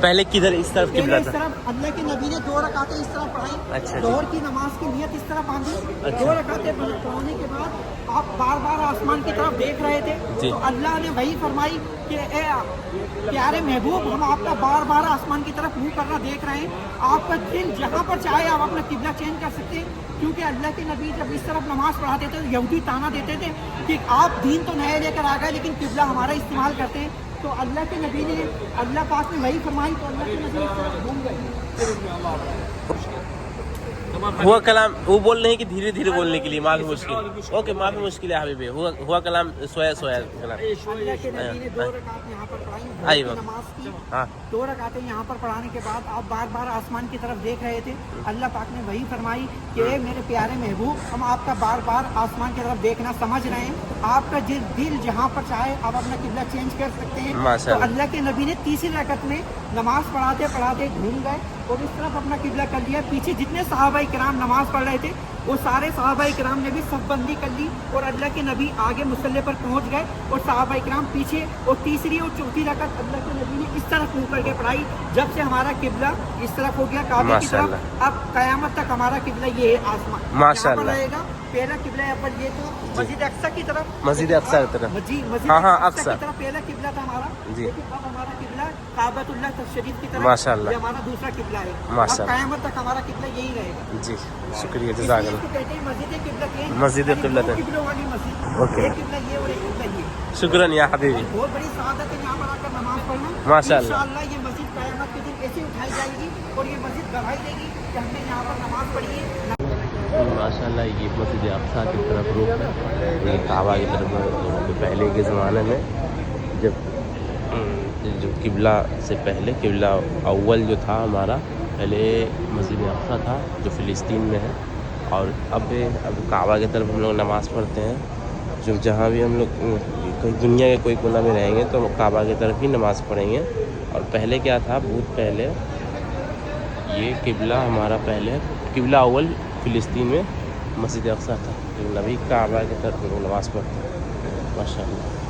پہلے کدھر اس طرف قبلہ اس تھا؟ طرف اللہ کے نبی نے 2 رکعتیں اس طرف پڑھائی. اچھا جی. ظہر کی نماز کی نیت اس طرح باندھی. 2 رکعتیں پڑھانے کے بعد آپ بار بار آسمان کی طرف دیکھ رہے تھے تو اللہ نے وہی فرمائی کہ اے پیارے محبوب ہم آپ کا بار بار آسمان کی طرف منہ کرنا دیکھ رہے ہیں. آپ کا دل جہاں پر چاہے آپ اپنا قبلہ چینج کر سکتے ہیں. کیونکہ اللہ کے نبی جب اس طرف نماز پڑھاتے تھے یہودی تانا دیتے تھے کہ آپ دین تو نئے لے کر آ گئے لیکن قبلہ ہمارا استعمال کرتے ہیں. تو اللہ کے نبی نے اللہ پاک نے وہی فرمائی تو اللہ کے نبی اس طرف گھوم گئے. ہوا کلام وہ بول رہے ہیں کہ دھیرے دھیرے بولنے کے لیے معافی مشکل. اوکے معافی مشکل ہے حبیبی. ہوا کلام سویا کلام. اللہ کے نبی نے 2 رکعت یہاں پر پڑھائی نماز کی. 2 رکعتیں یہاں پر پڑھانے کے بعد آپ بار بار آسمان کی طرف دیکھ رہے تھے. اللہ پاک نے وہی فرمائی کہ میرے پیارے محبوب ہم آپ کا بار بار آسمان کی طرف دیکھنا سمجھ رہے ہیں. آپ کا دل جہاں پر چاہے آپ اپنا قبلہ چینج کر سکتے ہیں. تو اللہ کے نبی نے تیسری رکعت میں نماز پڑھاتے پڑھاتے گھوم گئے اور اس طرف اپنا قبلہ کر لیا. پیچھے جتنے صحابہ کرام نماز پڑھ رہے تھے وہ سارے صحابہ کرام نے بھی صف بندی کر لی اور اللہ کے نبی آگے مصلی پر پہنچ گئے اور صحابہ کرام پیچھے. اور تیسری اور چوتھی رکعت اللہ کے نبی نے اس طرف منہ کر کے پڑھائی. جب سے ہمارا قبلہ اس طرف ہو گیا کعبے کی طرف, اب قیامت تک ہمارا قبلہ یہ ہے آسمان یہاں پر رہے گا. پہلا قبلہ اول یہ تھا مسجد اقصی کی طرف. مسجد اقصی کی طرف. مسجد اقصی کی طرف پہلا قبلہ تھا ہمارا. لیکن اب ہمارا قبلہ کعبۃ اللہ شریف کی طرف یہ ہمارا دوسرا قبلہ ہے. اب قیامت تک ہمارا قبلہ یہی رہے گا. جی شکریہ جزاک اللہ. مسجد قبلہ قبلہ والی مسجد. اوکے ایک قبلہ یہ اور ایک قبلہ یہ. شکراً یا حبیبی. بہت بڑی سعادت ہے یہاں پر آ کر نماز پڑھنا. ماشاء اللہ. انشاءاللہ یہ مسجد قیامت کے دن ایسے اٹھائی جائے گی اور یہ مسجد گواہی دے گی کہ ہم نے یہاں پر نماز پڑھی ہے. ماشاء اللہ یہ مسجد اقصی کی طرف رخ ہے. یہ کعبہ کی طرف پہلے کے زمانے میں جب قبلہ سے پہلے قبلہ اول جو تھا ہمارا پہلے مسجد اقصی تھا جو فلسطین میں ہے. اور اب کعبہ کی طرف ہم لوگ نماز پڑھتے ہیں. جو جہاں بھی ہم لوگ کہیں دنیا کے کوئی کونا میں رہیں گے تو کعبہ کی طرف ہی نماز پڑھیں گے. اور پہلے کیا تھا بہت پہلے یہ قبلہ ہمارا پہلے قبلہ اول فلسطین میں مسجد اقصی تھا. نبی کعبہ کی طرف نماز پڑھتے ہیں. ماشاء اللہ.